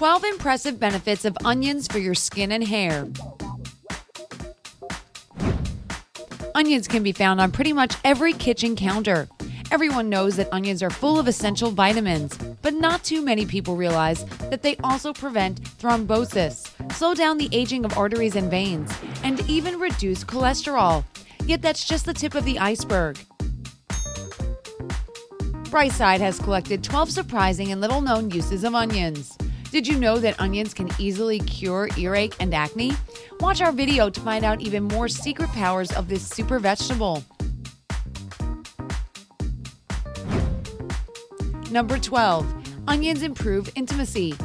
12 impressive benefits of onions for your skin and hair. Onions can be found on pretty much every kitchen counter. Everyone knows that onions are full of essential vitamins, but not too many people realize that they also prevent thrombosis, slow down the aging of arteries and veins, and even reduce cholesterol. Yet that's just the tip of the iceberg. Brightside has collected 12 surprising and little-known uses of onions. Did you know that onions can easily cure earache and acne? Watch our video to find out even more secret powers of this super vegetable. Number 12. Onions improve intimacy.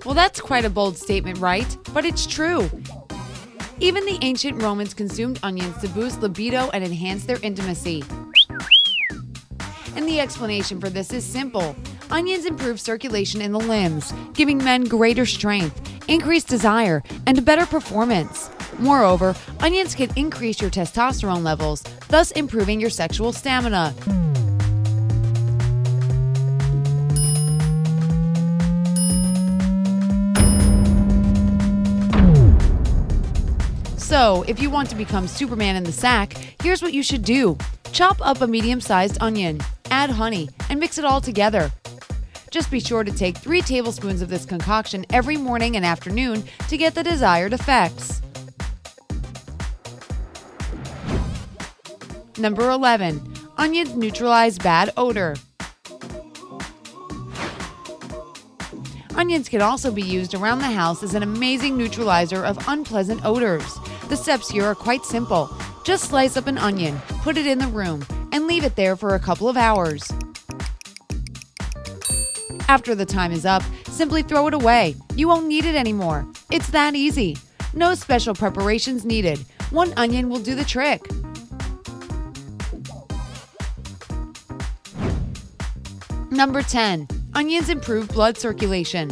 Well, that's quite a bold statement, right? But it's true. Even the ancient Romans consumed onions to boost libido and enhance their intimacy. And the explanation for this is simple. Onions improve circulation in the limbs, giving men greater strength, increased desire, and better performance. Moreover, onions can increase your testosterone levels, thus improving your sexual stamina. So, if you want to become Superman in the sack, here's what you should do. Chop up a medium-sized onion, add honey, and mix it all together. Just be sure to take 3 tablespoons of this concoction every morning and afternoon to get the desired effects. Number 11. Onions neutralize bad odor. Onions can also be used around the house as an amazing neutralizer of unpleasant odors. The steps here are quite simple. Just slice up an onion, put it in the room, and leave it there for a couple of hours. After the time is up, simply throw it away. You won't need it anymore. It's that easy. No special preparations needed. 1 onion will do the trick. Number 10. Onions improve blood circulation.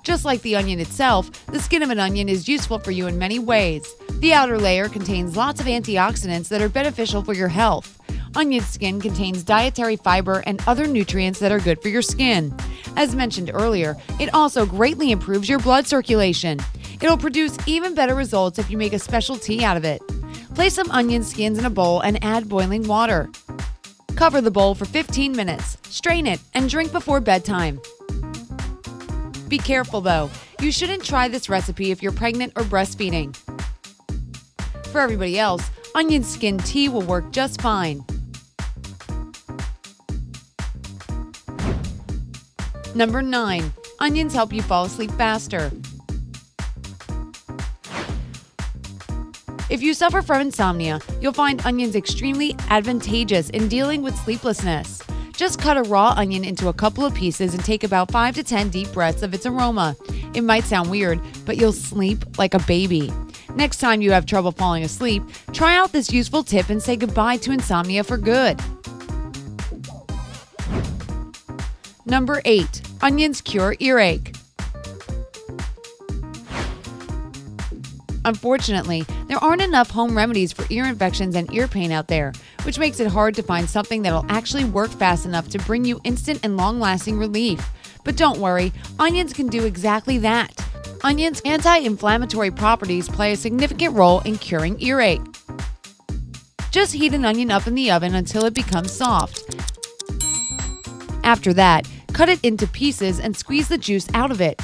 Just like the onion itself, the skin of an onion is useful for you in many ways. The outer layer contains lots of antioxidants that are beneficial for your health. Onion skin contains dietary fiber and other nutrients that are good for your skin. As mentioned earlier, it also greatly improves your blood circulation. It'll produce even better results if you make a special tea out of it. Place some onion skins in a bowl and add boiling water. Cover the bowl for 15 minutes, strain it, and drink before bedtime. Be careful though, you shouldn't try this recipe if you're pregnant or breastfeeding. For everybody else, onion skin tea will work just fine. Number 9. Onions help you fall asleep faster. If you suffer from insomnia, you'll find onions extremely advantageous in dealing with sleeplessness. Just cut a raw onion into a couple of pieces and take about 5 to 10 deep breaths of its aroma. It might sound weird, but you'll sleep like a baby. Next time you have trouble falling asleep, try out this useful tip and say goodbye to insomnia for good. Number 8. Onions cure earache. Unfortunately, there aren't enough home remedies for ear infections and ear pain out there, which makes it hard to find something that'll actually work fast enough to bring you instant and long-lasting relief. But don't worry, onions can do exactly that. Onions' anti-inflammatory properties play a significant role in curing earache. Just heat an onion up in the oven until it becomes soft. After that, cut it into pieces and squeeze the juice out of it.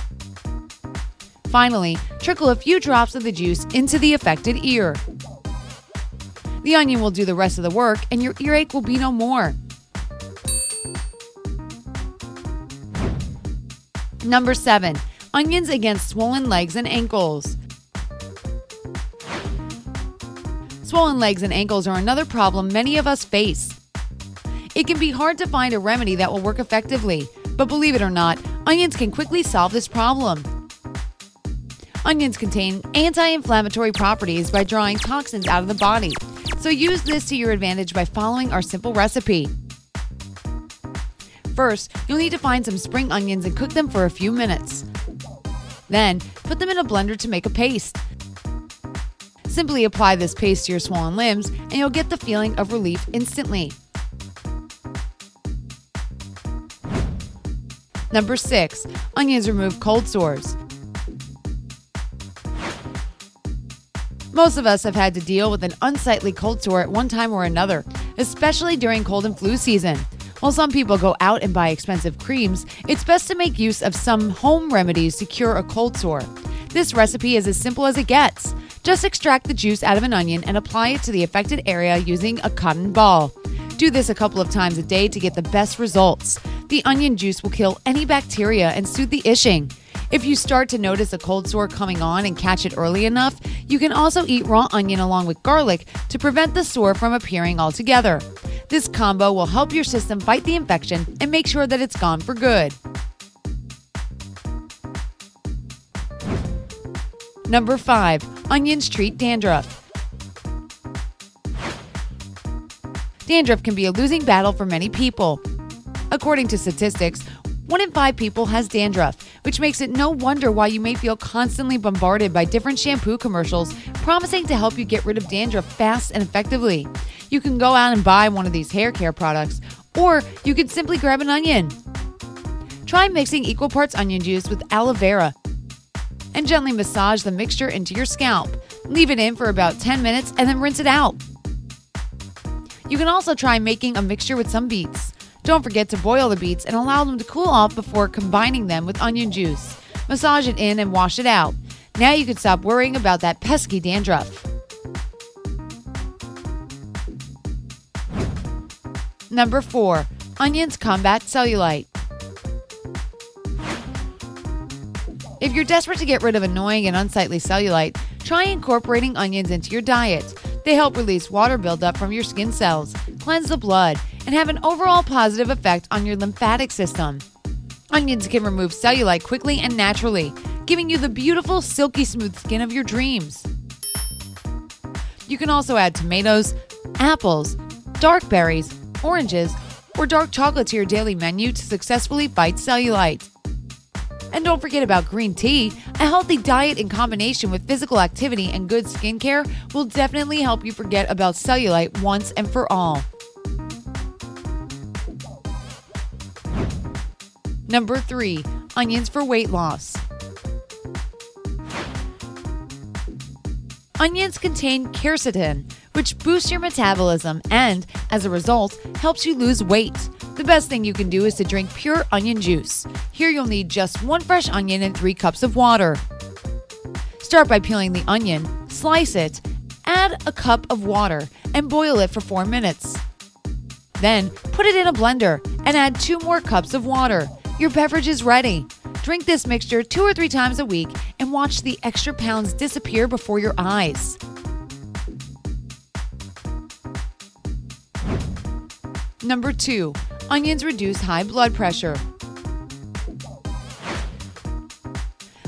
Finally, trickle a few drops of the juice into the affected ear. The onion will do the rest of the work and your earache will be no more. Number 7. Onions against swollen legs and ankles. Swollen legs and ankles are another problem many of us face. It can be hard to find a remedy that will work effectively, but believe it or not, onions can quickly solve this problem. Onions contain anti-inflammatory properties by drawing toxins out of the body, so use this to your advantage by following our simple recipe. First, you'll need to find some spring onions and cook them for a few minutes. Then, put them in a blender to make a paste. Simply apply this paste to your swollen limbs and you'll get the feeling of relief instantly. Number 6. Onions remove cold sores. Most of us have had to deal with an unsightly cold sore at one time or another, especially during cold and flu season. While some people go out and buy expensive creams, it's best to make use of some home remedies to cure a cold sore. This recipe is as simple as it gets. Just extract the juice out of an onion and apply it to the affected area using a cotton ball. Do this a couple of times a day to get the best results. The onion juice will kill any bacteria and soothe the itching. If you start to notice a cold sore coming on and catch it early enough, you can also eat raw onion along with garlic to prevent the sore from appearing altogether. This combo will help your system fight the infection and make sure that it's gone for good. Number 5. Onions treat dandruff. Dandruff can be a losing battle for many people. According to statistics, 1 in 5 people has dandruff, which makes it no wonder why you may feel constantly bombarded by different shampoo commercials promising to help you get rid of dandruff fast and effectively. You can go out and buy one of these hair care products, or you can simply grab an onion. Try mixing equal parts onion juice with aloe vera and gently massage the mixture into your scalp. Leave it in for about 10 minutes and then rinse it out. You can also try making a mixture with some beets. Don't forget to boil the beets and allow them to cool off before combining them with onion juice. Massage it in and wash it out. Now you can stop worrying about that pesky dandruff. Number 4. Onions combat cellulite. If you're desperate to get rid of annoying and unsightly cellulite, try incorporating onions into your diet. They help release water buildup from your skin cells, cleanse the blood, and have an overall positive effect on your lymphatic system. Onions can remove cellulite quickly and naturally, giving you the beautiful, silky smooth skin of your dreams. You can also add tomatoes, apples, dark berries, oranges, or dark chocolate to your daily menu to successfully fight cellulite. And don't forget about green tea. A healthy diet in combination with physical activity and good skincare will definitely help you forget about cellulite once and for all. Number 3. Onions for weight loss. Onions contain quercetin, which boosts your metabolism and, as a result, helps you lose weight. The best thing you can do is to drink pure onion juice. Here you'll need just 1 fresh onion and 3 cups of water. Start by peeling the onion, slice it, add a cup of water, and boil it for 4 minutes. Then, put it in a blender and add 2 more cups of water. Your beverage is ready. Drink this mixture 2 or 3 times a week and watch the extra pounds disappear before your eyes. Number 2. Onions reduce high blood pressure.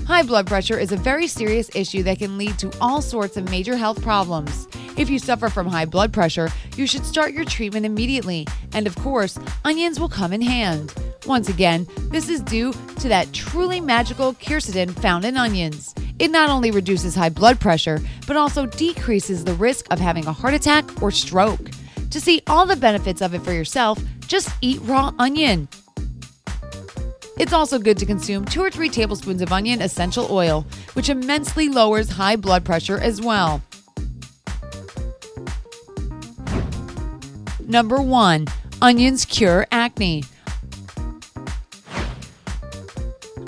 High blood pressure is a very serious issue that can lead to all sorts of major health problems. If you suffer from high blood pressure, you should start your treatment immediately. And of course, onions will come in hand. Once again, this is due to that truly magical quercetin found in onions. It not only reduces high blood pressure, but also decreases the risk of having a heart attack or stroke. To see all the benefits of it for yourself, just eat raw onion. It's also good to consume 2 or 3 tablespoons of onion essential oil, which immensely lowers high blood pressure as well. Number 1. Onions cure acne.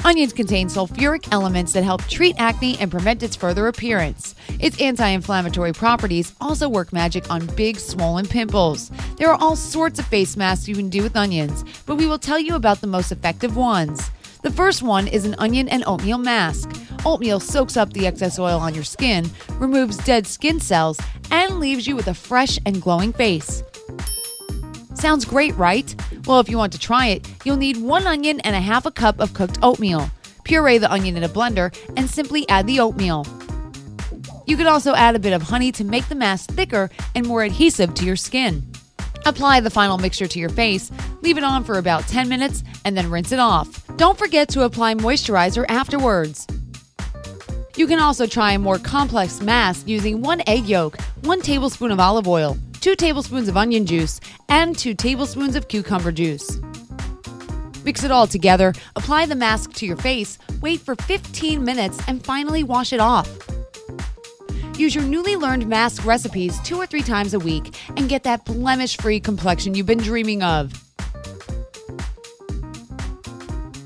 Onions contain sulfuric elements that help treat acne and prevent its further appearance. Its anti-inflammatory properties also work magic on big, swollen pimples. There are all sorts of face masks you can do with onions, but we will tell you about the most effective ones. The first one is an onion and oatmeal mask. Oatmeal soaks up the excess oil on your skin, removes dead skin cells, and leaves you with a fresh and glowing face. Sounds great, right? Well, if you want to try it, you'll need 1 onion and ½ a cup of cooked oatmeal. Puree the onion in a blender and simply add the oatmeal. You could also add a bit of honey to make the mask thicker and more adhesive to your skin. Apply the final mixture to your face, leave it on for about 10 minutes, and then rinse it off. Don't forget to apply moisturizer afterwards. You can also try a more complex mask using 1 egg yolk, 1 tablespoon of olive oil, 2 tablespoons of onion juice, and 2 tablespoons of cucumber juice. Mix it all together, apply the mask to your face, wait for 15 minutes, and finally wash it off. Use your newly learned mask recipes 2 or 3 times a week and get that blemish-free complexion you've been dreaming of.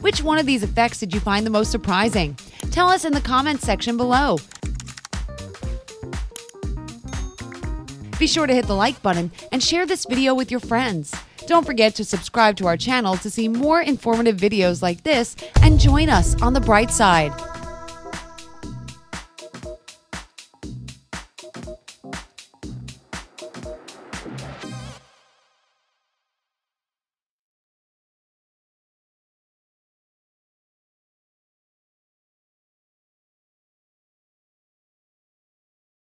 Which one of these effects did you find the most surprising? Tell us in the comments section below. Be sure to hit the like button and share this video with your friends. Don't forget to subscribe to our channel to see more informative videos like this and join us on the bright side.